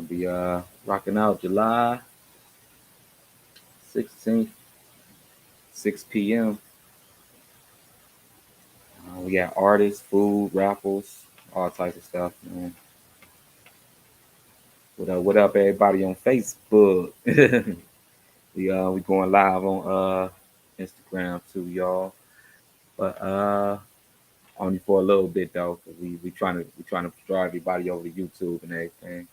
Gonna be rocking out July 16th, 6 p.m. We got artists, food, raffles, all types of stuff, man. What up, everybody on Facebook? We going live on Instagram too, y'all. But only for a little bit though, 'cause we trying to draw everybody over to YouTube and everything.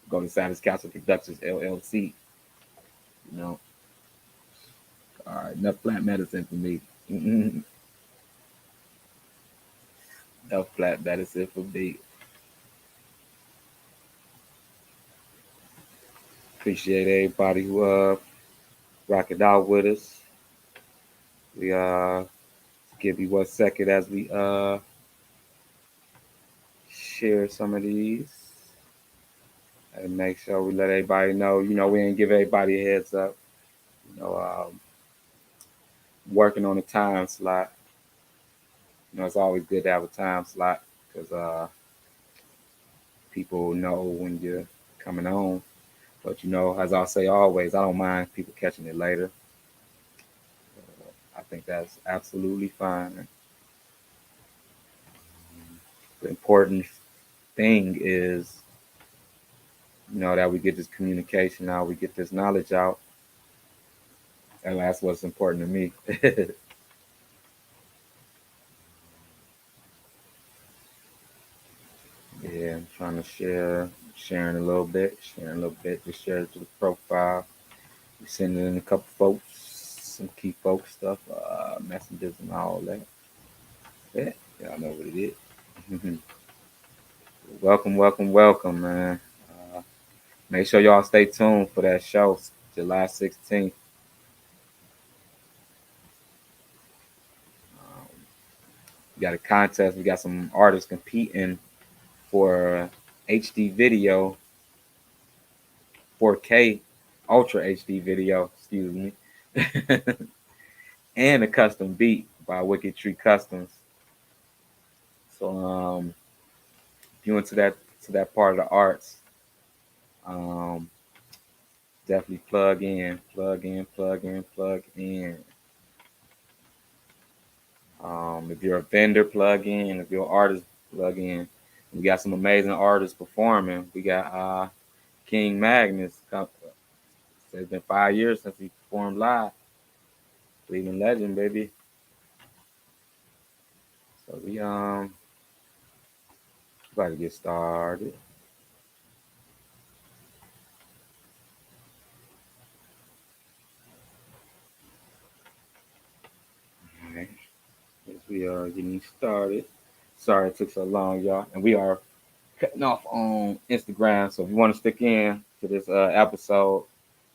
Go to Savage Castle Productions LLC. You know, all right, enough plant medicine for me. Enough plant medicine for me. Appreciate everybody who rock it out with us. We give you 1 second as we share some of these and make sure we let everybody know. You know, we ain't give everybody a heads up. You know, working on a time slot. You know, it's always good to have a time slot because people know when you're coming on. But you know, as I say always, I don't mind people catching it later. I think that's absolutely fine. The important thing is, you know, that we get this communication out, we get this knowledge out, and that's what's important to me. Yeah, I'm trying to sharing a little bit, just share it to the profile. We sending in a couple folks, some key folks stuff, messages and all that. Yeah, y'all know what it is. Welcome, welcome, welcome, man. Uh, Make sure y'all stay tuned for that show, July 16th. Um, we got a contest. We got some artists competing for HD video, 4K, Ultra HD video, excuse me, and a custom beat by Wicked Tree Customs. So if you into that part of the arts, um, definitely plug in, plug in, plug in, plug in. If you're a vendor, plug in. If you're an artist, plug in. We got some amazing artists performing. We got King Magnus. It's been 5 years since he performed live. Cleveland legend, baby. So we about to get started. All right. As we are getting started. Sorry it took so long, y'all. And we are cutting off on Instagram. So if you want to stick in to this episode,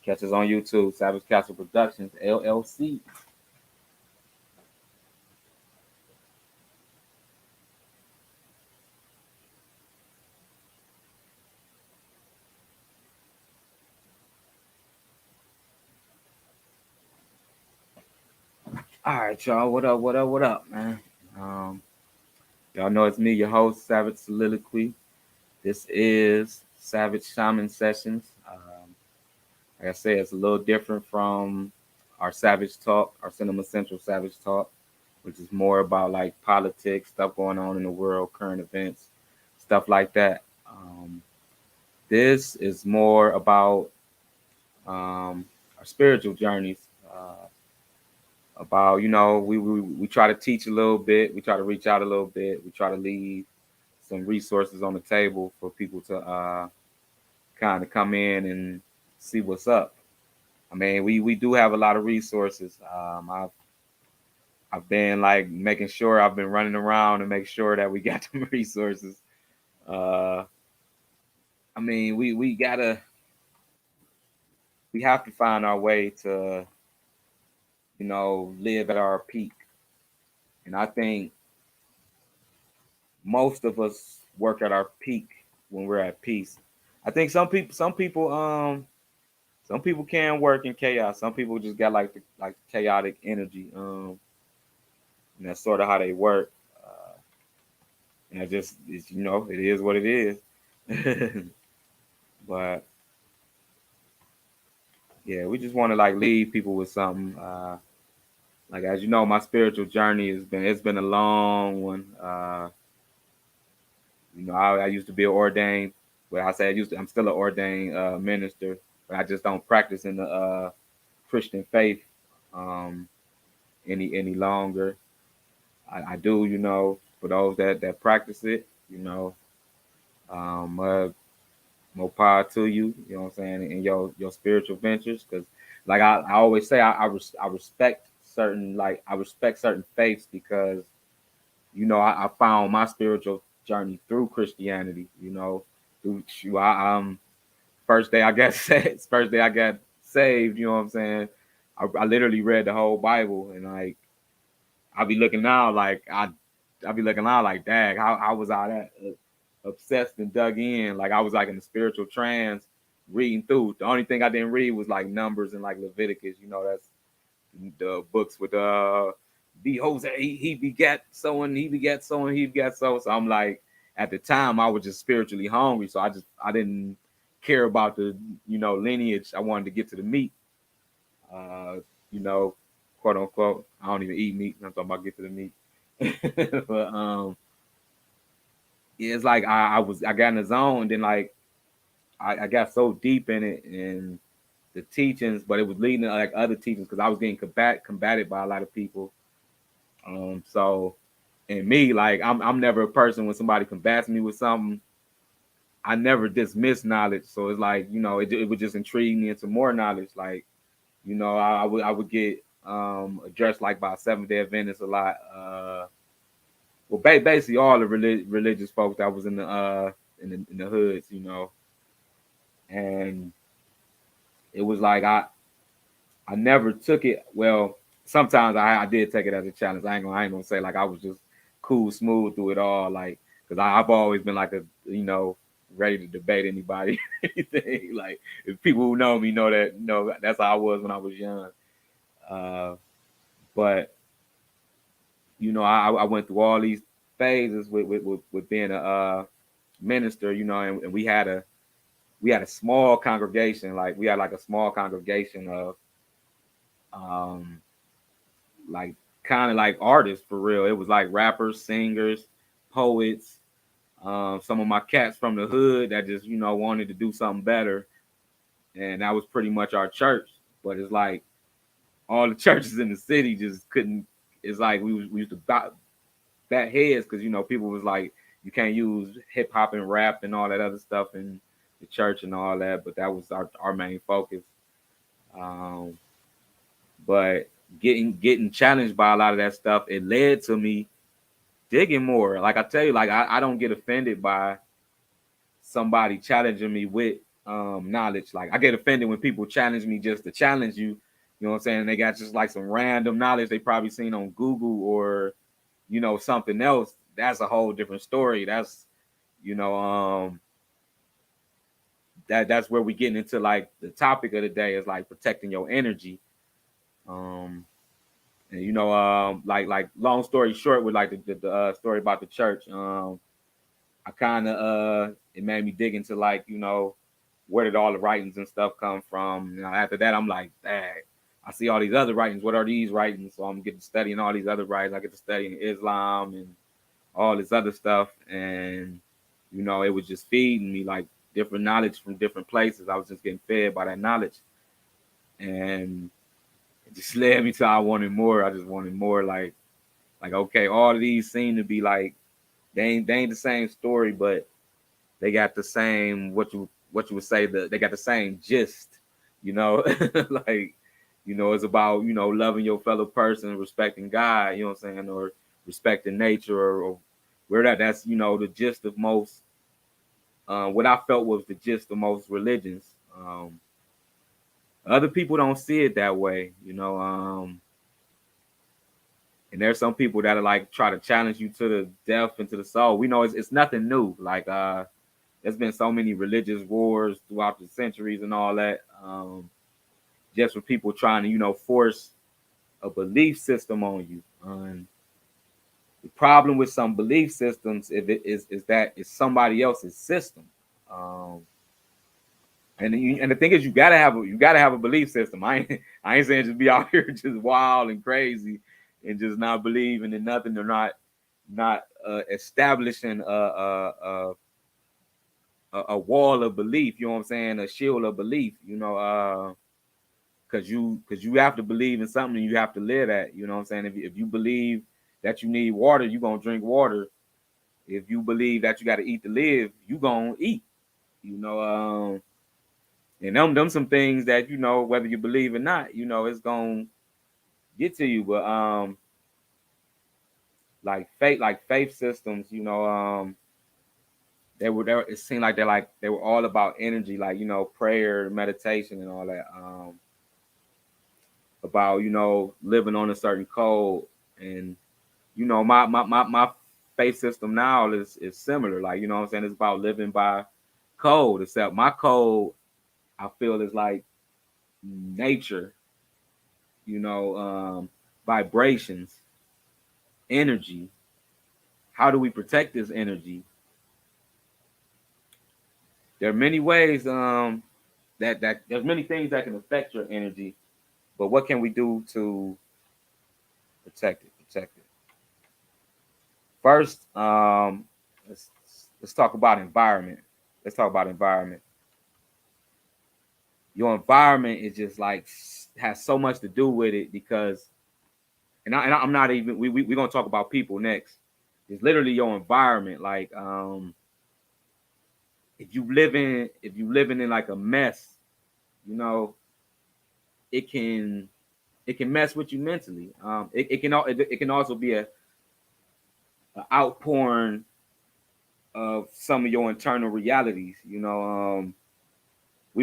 catch us on YouTube, Savage Castle Productions, LLC. All right, y'all. What up? What up? What up, man? Um, y'all know it's me, your host, Savage Soliloquy. This is Savage Shaman Sessions. Like I said, it's a little different from our Savage Talk, our Cinema Central Savage Talk, which is more about like politics, stuff going on in the world, current events, stuff like that. This is more about our spiritual journeys. About we try to teach a little bit, we try to reach out a little bit, we try to leave some resources on the table for people to kind of come in and see what's up. I mean, we do have a lot of resources. I've been like making sure I've been running around and make sure that we got them resources. Uh, I mean, we have to find our way to live at our peak, and I think most of us work at our peak when we're at peace. I think some people can work in chaos. Some people just got like chaotic energy. And that's sort of how they work. And it just is, it is what it is. But yeah, we just want to like leave people with something. Like as you know, my spiritual journey it's been a long one. I used to be ordained, but I'm still an ordained minister, but I just don't practice in the Christian faith um, any longer. I do, for those that practice it, uh, more power to you. You know what I'm saying, in your spiritual ventures, because like I always say, I respect certain faiths because I found my spiritual journey through Christianity. Through first day I got first day I got saved. You know what I'm saying? I literally read the whole Bible, and like I'll be looking now like I'll be looking now like, dang, how was I that obsessed and dug in? Like I was like in a spiritual trance reading through. The only thing I didn't read was like Numbers and like Leviticus. That's the books with be Jose, he begat so and he begat so and he begat so. So I'm like, at the time I was just spiritually hungry, so I didn't care about the lineage. I wanted to get to the meat, uh, you know, quote unquote. I don't even eat meat. I'm talking about get to the meat. But yeah, it's like I got in the zone, and then like I got so deep in it and the teachings, but it was leading to like other teachings because I was getting combated by a lot of people. So and me, like I'm never a person when somebody combats me with something, I never dismiss knowledge. So it's like, it would just intrigue me into more knowledge. Like, I would get addressed like by Seventh Day Adventists a lot. Well, basically all the religious folks that was in the hoods, and it was like I never took it. Well, sometimes I did take it as a challenge. I ain't gonna say like I was just cool, smooth through it all. Like, because I've always been like ready to debate anybody, anything. Like, if people who know me know that, that's how I was when I was young. Uh, but I went through all these phases with being a minister, and we had a small congregation. Like, we had like a small congregation of um like kind of like artists for real. It was like rappers, singers, poets, some of my cats from the hood that just wanted to do something better, and that was pretty much our church. But it's like all the churches in the city just couldn't. It's like we used to bat heads because people was like, you can't use hip hop and rap and all that other stuff in the church and all that. But that was our main focus. Um, but getting challenged by a lot of that stuff, it led to me digging more. Like I tell you, like I don't get offended by somebody challenging me with knowledge. Like I get offended when people challenge me just to challenge you. You know what I'm saying? They got just like some random knowledge they probably seen on Google or something else. That's a whole different story. That's you know that's where we getting into like the topic of the day is like protecting your energy. Um, and like long story short, with like the story about the church. I kind of it made me dig into like where did all the writings and stuff come from. After that, I'm like, dang, I see all these other writings. What are these writings? So I'm getting studying all these other writings. I get to studying Islam and all this other stuff, and it was just feeding me like different knowledge from different places. I was just getting fed by that knowledge, and it just led me to I wanted more. I just wanted more. Like okay, all of these seem to be like they ain't the same story, but they got the same what you would say that they got the same gist, like it's about loving your fellow person, respecting God, you know what I'm saying, or respecting nature, or where that's the gist of most what I felt was the gist of most religions. Other people don't see it that way, and there's some people that are like try to challenge you to the death and to the soul. We know it's nothing new. Like there's been so many religious wars throughout the centuries and all that. Just for people trying to, force a belief system on you. The problem with some belief systems is that it's somebody else's system. Um, and the thing is, you gotta have a belief system. I ain't saying just be out here just wild and crazy and just not believing in nothing or not establishing a wall of belief. You know what I'm saying? A shield of belief. Because you have to believe in something and you have to live that. You know what I'm saying? If you believe that you need water, you're gonna drink water. If you believe that you got to eat to live, you gonna eat. You know, and them some things that whether you believe or not, it's gonna get to you. But like faith systems, they were there. It seemed like they were all about energy, like prayer, meditation, and all that. About living on a certain code, and my faith system now is similar. Like what I'm saying, it's about living by code. Except my code, I feel, is like nature. Vibrations, energy. How do we protect this energy? There are many ways that there's many things that can affect your energy, but what can we do to protect it? First, let's talk about environment. Let's talk about environment. Your environment is just like has so much to do with it because, I'm not even we're gonna talk about people next. It's literally your environment. Like if you living in like a mess, you know, it can mess with you mentally. It can also be a outpouring of some of your internal realities. We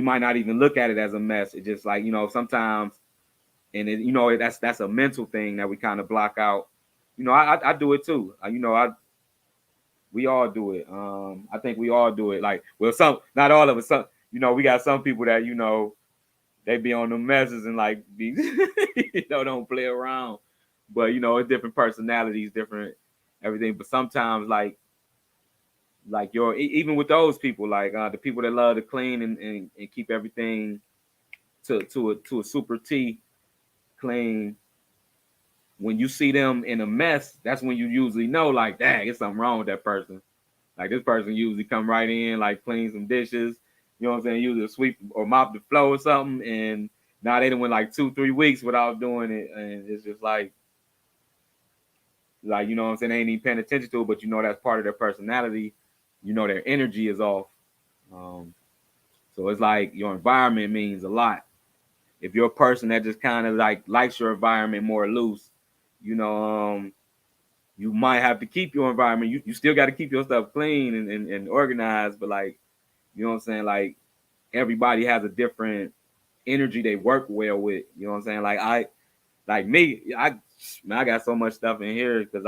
might not even look at it as a mess. It's just like sometimes, and that's a mental thing that we kind of block out. I do it too. We all do it. I think we all do it. Like, well, some, not all of us. Some, we got some people that they be on the messes and like be, don't play around. But it's different personalities, different everything. But sometimes, like even with those people, like the people that love to clean and keep everything to a super T clean. When you see them in a mess, that's when you usually know, like, dang, it's something wrong with that person. Like, this person usually come right in, like, clean some dishes, you know what I'm saying, usually sweep or mop the floor or something, and now they done went like 2-3 weeks without doing it, and it's just like you know what I'm saying, they ain't even paying attention to it, but that's part of their personality, their energy is off. Um, so it's like your environment means a lot. If you're a person that just kind of like likes your environment more loose, you know, you might have to keep your environment. You still got to keep your stuff clean and organized, but like, you know what I'm saying? Like everybody has a different energy they work well with. You know what I'm saying? Like me, I got so much stuff in here because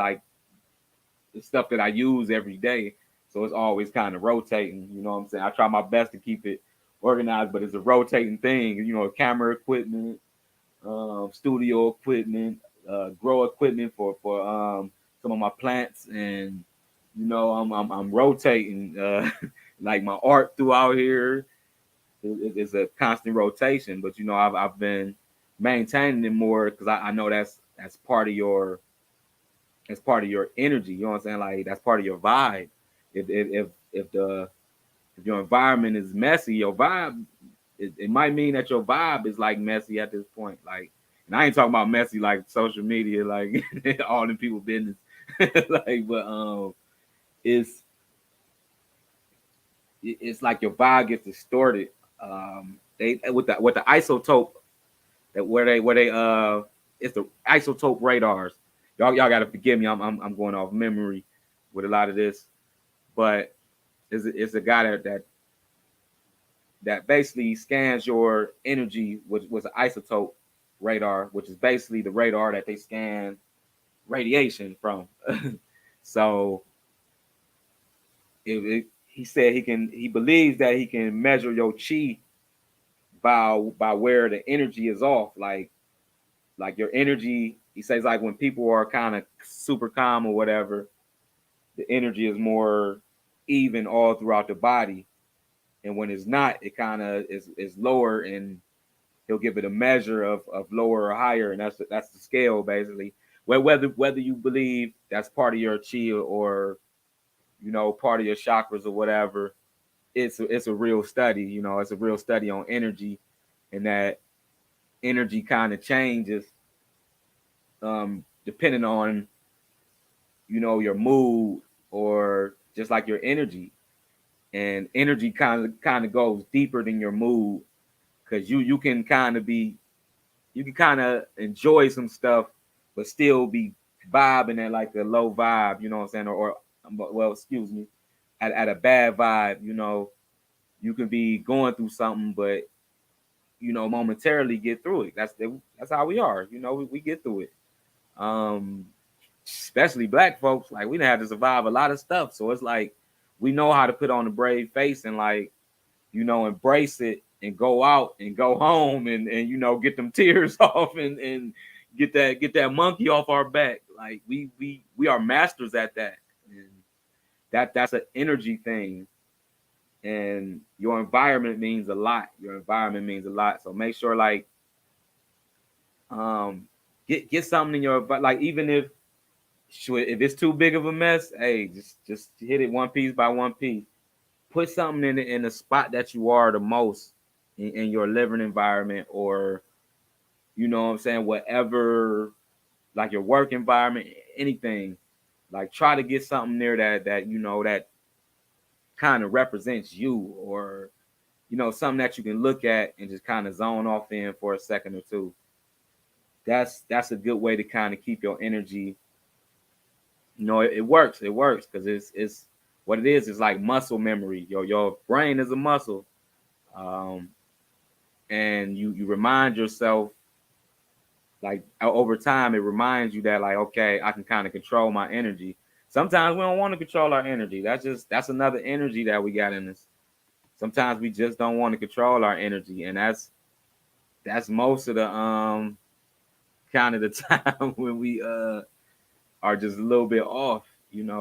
it's stuff that I use every day. So it's always kind of rotating. You know what I'm saying? I try my best to keep it organized, but it's a rotating thing. Camera equipment, studio equipment, grow equipment for some of my plants, and I'm rotating like my art throughout here. It's a constant rotation, but I've been maintaining it more because I know that's part of your energy. You know what I'm saying? Like that's part of your vibe. If your environment is messy, your vibe it might mean that your vibe is like messy at this point. Like, and I ain't talking about messy like social media, like all the people business. Like, but it's it's like your vibe gets distorted. They with the isotope that where they it's the isotope radars. Y'all got to forgive me. I'm going off memory with a lot of this, but it's a guy that basically scans your energy, which was an isotope radar, which is basically the radar that they scan radiation from. So he said he believes that he can measure your chi by where the energy is off. Like your energy, he says, like when people are kind of super calm or whatever, the energy is more even all throughout the body. and when it's not, it kind of is lower, and he'll give it a measure of lower or higher, and that's the scale basically. Whether you believe that's part of your chi or part of your chakras or whatever, it's a real study. It's a real study on energy, and that energy kind of changes depending on your mood or just like your energy. And energy kind of goes deeper than your mood, because you can kind of enjoy some stuff but still be vibing at like a low vibe, you know what I'm saying, or well, excuse me, at a bad vibe. You can be going through something, but momentarily get through it. That's how we are. We get through it. um Especially black folks, like we done had to survive a lot of stuff, so it's like we know how to put on a brave face and like embrace it and go out and go home and get them tears off and get that monkey off our back. Like we are masters at that. And that's an energy thing. And your environment means a lot. So make sure like um get something in your, like, even if it's too big of a mess, hey, just hit it one piece by one piece. Put something in the spot that you are the most in your living environment, or what I'm saying, whatever, like your work environment, anything. Like try to get something there that that kind of represents you, or something that you can look at and just kind of zone off in for a second or two. That's a good way to kind of keep your energy. It works. It works because it's what it is like muscle memory. Your brain is a muscle. um and you remind yourself, like, over time, it reminds you that, like, okay, I can kind of control my energy. Sometimes we don't want to control our energy. That's another energy that we got in us. Sometimes we just don't want to control our energy, and that's most of the kind of the time when we are just a little bit off. If,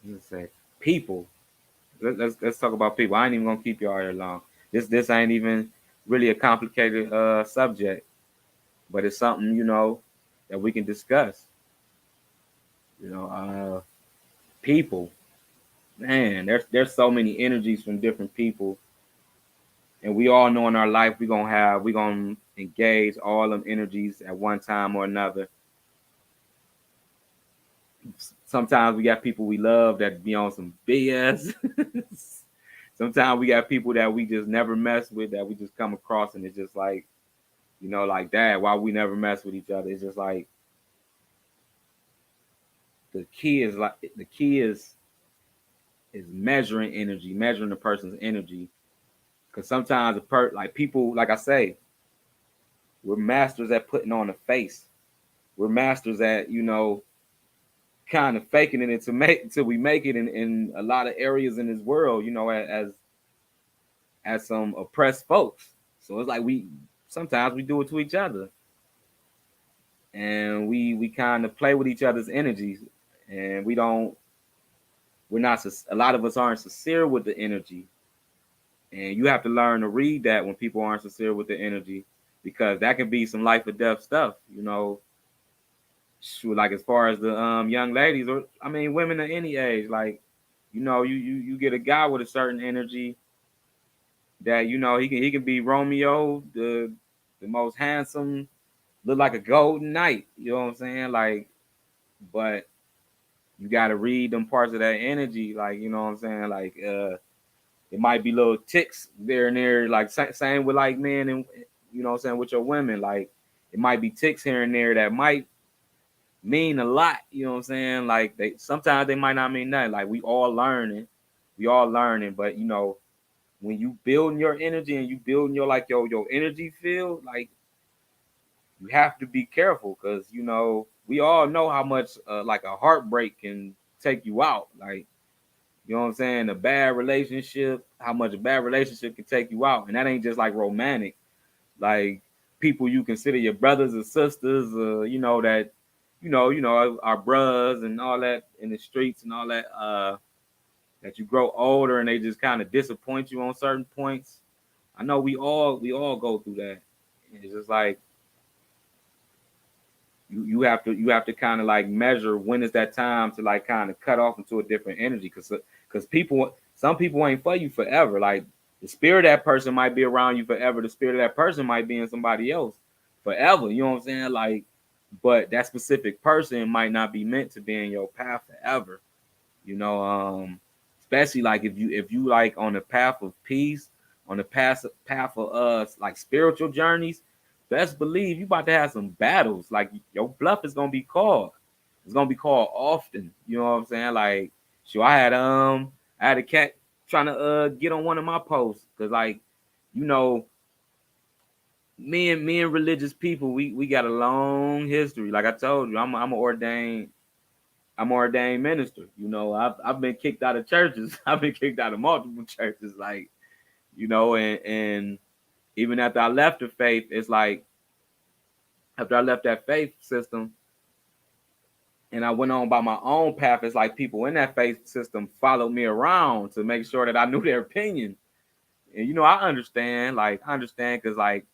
let's say people. Let's talk about people. I ain't even gonna keep y'all here long. This ain't even really a complicated subject, but it's something that we can discuss. People, man, there's so many energies from different people, and we all know in our life we gonna engage all them energies at one time or another. Sometimes we got people we love that be on some BS. Sometimes we got people that we just never mess with, that we just come across, and it's just like, like that. Why we never mess with each other? It's just like the key is measuring energy, measuring the person's energy. Because sometimes like people, like I say, we're masters at putting on a face. We're masters at kind of faking it until we make it in a lot of areas in this world. As some oppressed folks. So it's like sometimes we do it to each other, and we kind of play with each other's energies, and we're not, a lot of us aren't sincere with the energy. And you have to learn to read that when people aren't sincere with the energy, because that can be some life or death stuff. Like as far as the young ladies, or I mean women of any age, like you get a guy with a certain energy that he can be Romeo, the most handsome, look like a golden knight. You know what I'm saying? Like, but you got to read them parts of that energy. Like, you know what I'm saying? Like, it might be little ticks there and there. Like, same with like men, and you know what I'm saying, with your women. Like, it might be ticks here and there that might mean a lot. You know what I'm saying? Like, sometimes they might not mean nothing. Like, we all learning, but when you building your energy and you building your energy field, like, you have to be careful, because we all know how much like a heartbreak can take you out. Like, you know what I'm saying, how much a bad relationship can take you out. And that ain't just like romantic, like people you consider your brothers and sisters, that our bros and all that in the streets and all that. that you grow older and they just kind of disappoint you on certain points. I know we all go through that. And it's just like you have to kind of like measure when is that time to like kind of cut off into a different energy, because some people ain't for you forever. Like the spirit of that person might be around you forever. The spirit of that person might be in somebody else forever. You know what I'm saying? Like, but that specific person might not be meant to be in your path forever. You know, especially like if you like on the path of peace, on the path of like spiritual journeys, best believe you about to have some battles. Like your bluff is gonna be called. It's gonna be called often. You know what I'm saying? Like, sure, I had a cat trying to get on one of my posts because like, you know, me and religious people, we got a long history. Like I told you, I'm an ordained minister. You know, I've been kicked out of churches. I've been kicked out of multiple churches. Like, you know, and even after I left the faith, it's like after I left that faith system and I went on by my own path, it's like people in that faith system followed me around to make sure that I knew their opinion. And you know, I understand because like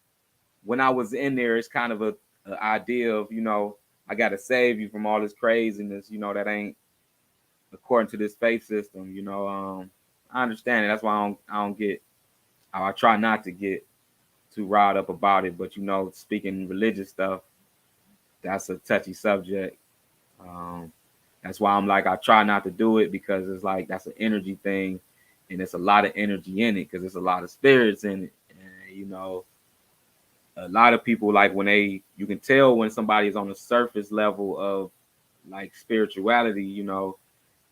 when I was in there, it's kind of a idea of, you know, I got to save you from all this craziness, you know, that ain't according to this faith system. You know, I understand it. That's why I don't get. I try not to get too riled up about it. But you know, speaking religious stuff, that's a touchy subject. Um, that's why I'm like I try not to do it, because it's like that's an energy thing, and it's a lot of energy in it because there's a lot of spirits in it. And you know, a lot of people, like when you can tell when somebody's on the surface level of like spirituality. You know,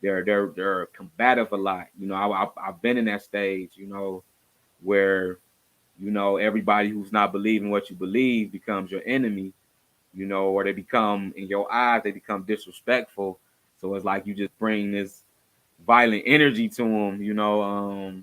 they're combative a lot. You know, I've been in that stage. You know, where you know everybody who's not believing what you believe becomes your enemy. You know, or they become, in your eyes, they become disrespectful. So it's like you just bring this violent energy to them. You know,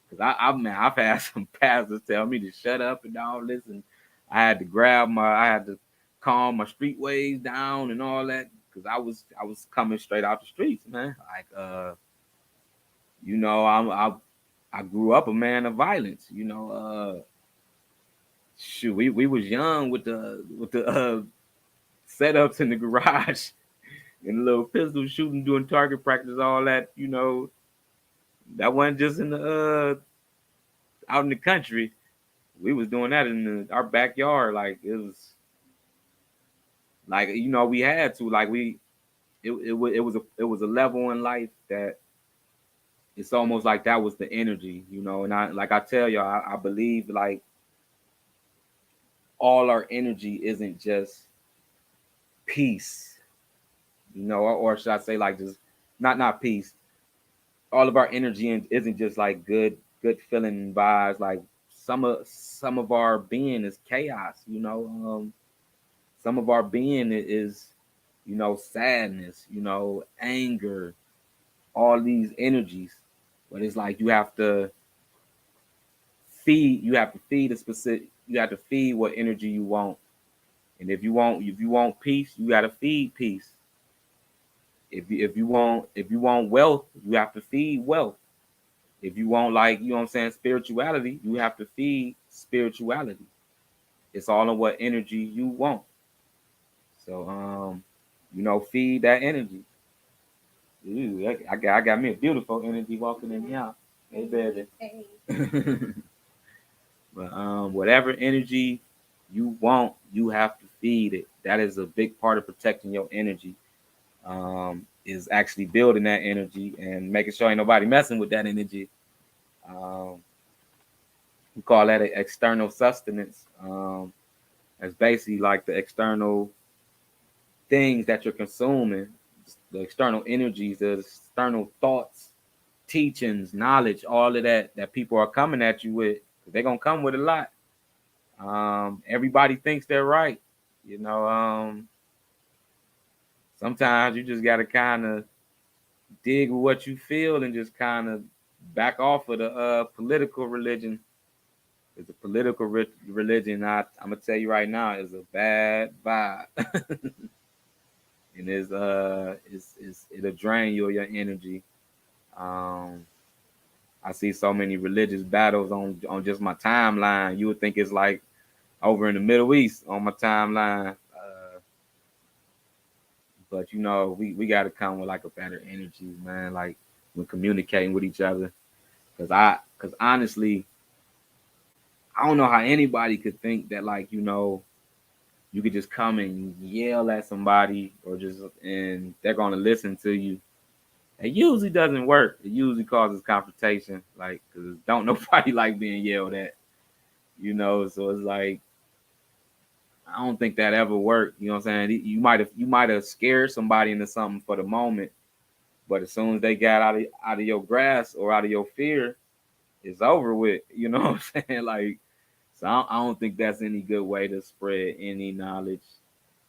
because I've had some pastors tell me to shut up and all this, and I had to calm my street ways down and all that, because I was coming straight out the streets, man. Like, you know, I grew up a man of violence. You know, shoot, we was young with the setups in the garage and the little pistol shooting, doing target practice, all that. You know, that wasn't just in the out in the country. We was doing that in our backyard. Like it was like, you know, we had to, like, it was a level in life that it's almost like that was the energy, you know. And I tell y'all, I believe like all our energy isn't just peace, you know, or should I say like just not peace. All of our energy isn't just like good feeling vibes. Like some of our being is chaos, you know. Some of our being is, you know, sadness, you know, anger, all these energies. But it's like you have to feed what energy you want. And if you want peace, you gotta feed peace. If you want wealth, you have to feed wealth. If you want, like, you know what I'm saying, spirituality, you have to feed spirituality. It's all in what energy you want. So you know, feed that energy. Ooh, I got me a beautiful energy walking in here. Hey, baby. But whatever energy you want, you have to feed it. That is a big part of protecting your energy. Is actually building that energy and making sure ain't nobody messing with that energy. Um, we call that an external sustenance. That's basically like the external things that you're consuming, the external energies, the external thoughts, teachings, knowledge, all of that people are coming at you with. They're gonna come with a lot. Everybody thinks they're right. You know, sometimes you just gotta kind of dig with what you feel and just kind of back off of the political religion. It's a political religion. I'm gonna tell you right now, is a bad vibe, and it'll drain you of your energy. I see so many religious battles on just my timeline. You would think it's like over in the Middle East on my timeline. But you know, we got to come with like a better energy, man. Like when communicating with each other, because honestly, I don't know how anybody could think that like you could just come and yell at somebody or just and they're gonna listen to you. It usually doesn't work. It usually causes confrontation, like because don't nobody like being yelled at, So it's like I don't think that ever worked. You know what I'm saying? You might have scared somebody into something for the moment, but as soon as they got out of your grasp or out of your fear, it's over with. You know what I'm saying? Like, so I don't think that's any good way to spread any knowledge,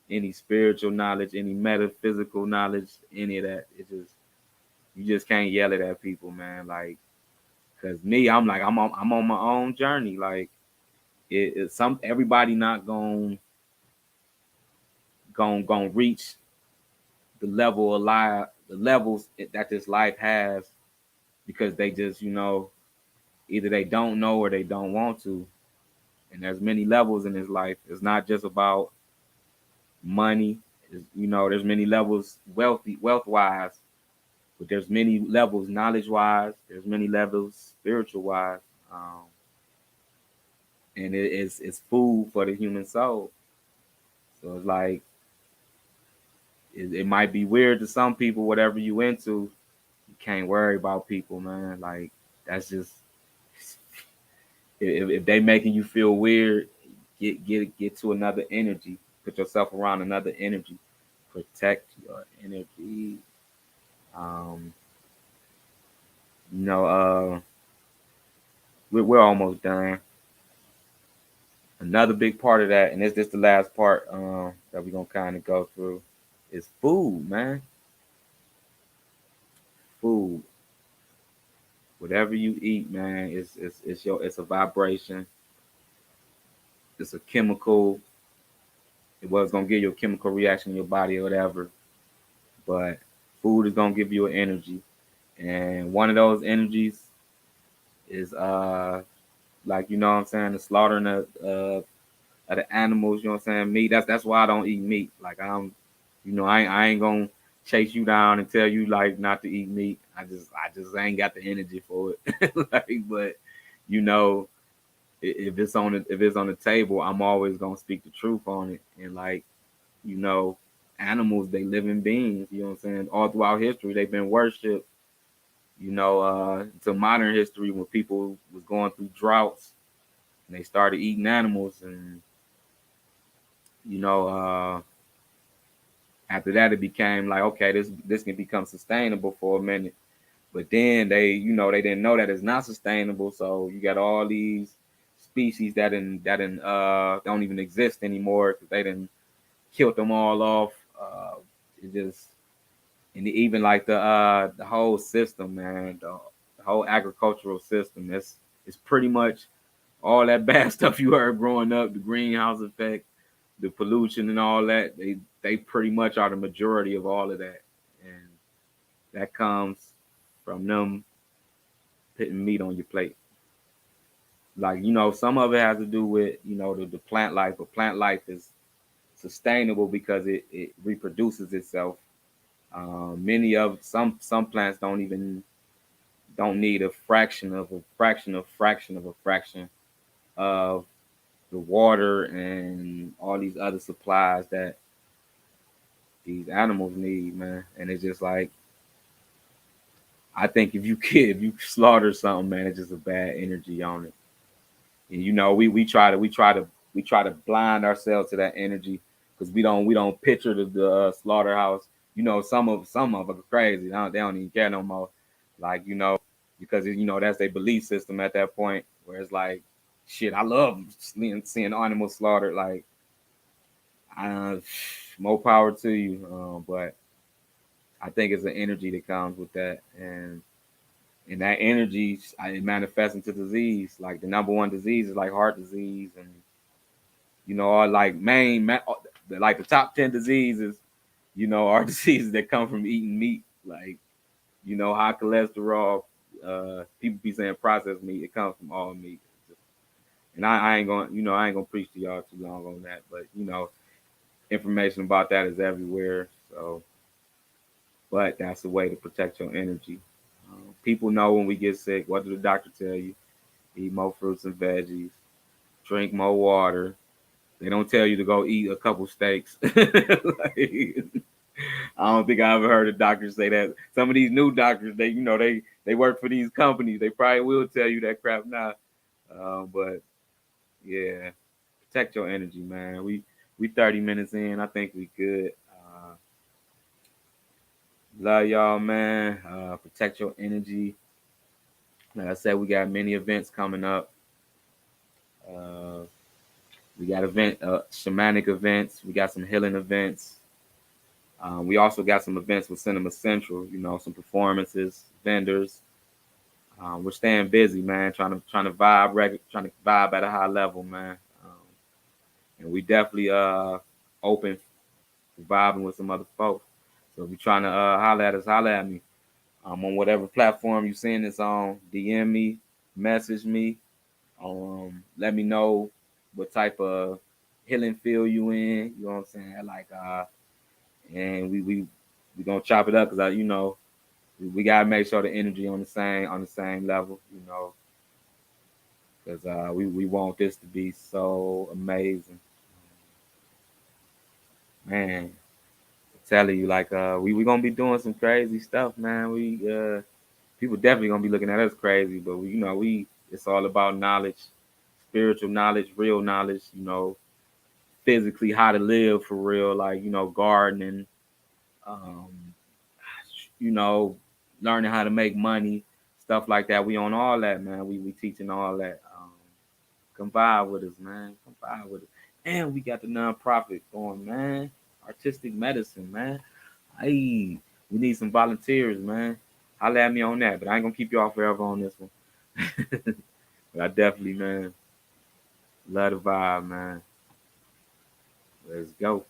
any spiritual knowledge, any metaphysical knowledge, any of that. It just you just can't yell it at people, man. Like, cause me, I'm on my own journey. Like, it's some everybody not going reach the level of life, the levels that this life has because they just either they don't know or they don't want to. And there's many levels in this life. It's not just about money. There's many levels wealth wise, but there's many levels knowledge wise. There's many levels spiritual wise, and it's food for the human soul. So it's like it might be weird to some people. Whatever you into, you can't worry about people, man. Like that's just if they making you feel weird, get to another energy. Put yourself around another energy. Protect your energy. Um, you know, we're almost done. Another big part of that, and it's just the last part that we're gonna kind of go through, is food, man. Food. Whatever you eat, man, it's a vibration. It's a chemical. It was gonna give you a chemical reaction in your body or whatever. But food is gonna give you an energy, and one of those energies is like what I'm saying, the slaughtering of the animals. You know what I'm saying? Meat. That's why I don't eat meat. Like I ain't gonna chase you down and tell you like not to eat meat. I just ain't got the energy for it. But you know, if it's on the table, I'm always gonna speak the truth on it. And like you know, animals they living beings. You know what I'm saying? All throughout history, they've been worshipped. To modern history when people was going through droughts and they started eating animals, and you know, after that it became like okay, this can become sustainable for a minute. But then they didn't know that it's not sustainable. So you got all these species that don't even exist anymore because they didn't killed them all off. It just and even like the whole system, man, the whole agricultural system. It's pretty much all that bad stuff you heard growing up, the greenhouse effect, the pollution, and all that. They pretty much are the majority of all of that, and that comes from them putting meat on your plate. Like some of it has to do with the plant life, but plant life is sustainable because it reproduces itself. Many of some plants don't need a fraction of a fraction of fraction of a fraction of the water and all these other supplies that these animals need, man. And it's just like I think if you slaughter something, man, it's just a bad energy on it. And we try to blind ourselves to that energy because we don't picture the slaughterhouse. Some of them are crazy. They don't even care no more. Like because that's their belief system at that point where it's like, shit, I love seeing animals slaughtered. Like, uh, more power to you. But I think it's an energy that comes with that, and that energy it manifests into disease. Like the number one disease is like heart disease, and are like like the top 10 diseases, are diseases that come from eating meat. Like high cholesterol. People be saying processed meat. It comes from all meat. And I ain't gonna preach to y'all too long on that. But information about that is everywhere. So, but that's a way to protect your energy. People know when we get sick. What did the doctor tell you? Eat more fruits and veggies. Drink more water. They don't tell you to go eat a couple steaks. Like, I don't think I ever heard a doctor say that. Some of these new doctors, they work for these companies. They probably will tell you that crap now. But yeah, protect your energy, man. We 30 minutes in. I think we good. Love y'all, man. Protect your energy. Like I said, we got many events coming up. Uh, we got shamanic events. We got some healing events. We also got some events with Cinema Central. Some performances, vendors. We're staying busy, man. Trying to vibe at a high level, man. And we definitely open for vibing with some other folks. So if you're trying to holler at us, holler at me. On whatever platform you're seeing this on, DM me, message me. Let me know what type of healing field you in. You know what I'm saying? Like, and we gonna chop it up because we gotta make sure the energy on the same level. Because we want this to be so amazing, man. I'm telling you, like, we gonna be doing some crazy stuff, man. People definitely gonna be looking at us crazy, but we it's all about knowledge, spiritual knowledge, real knowledge. Physically how to live for real, like gardening, um, you know, learning how to make money, stuff like that. We on all that, man. We teaching all that. Come by with us, man. Come by with us. And we got the nonprofit going, man. Artistic medicine, man. Hey, we need some volunteers, man. Holla at me on that, but I ain't gonna keep y'all forever on this one. But I definitely, man, love the vibe, man. Let's go.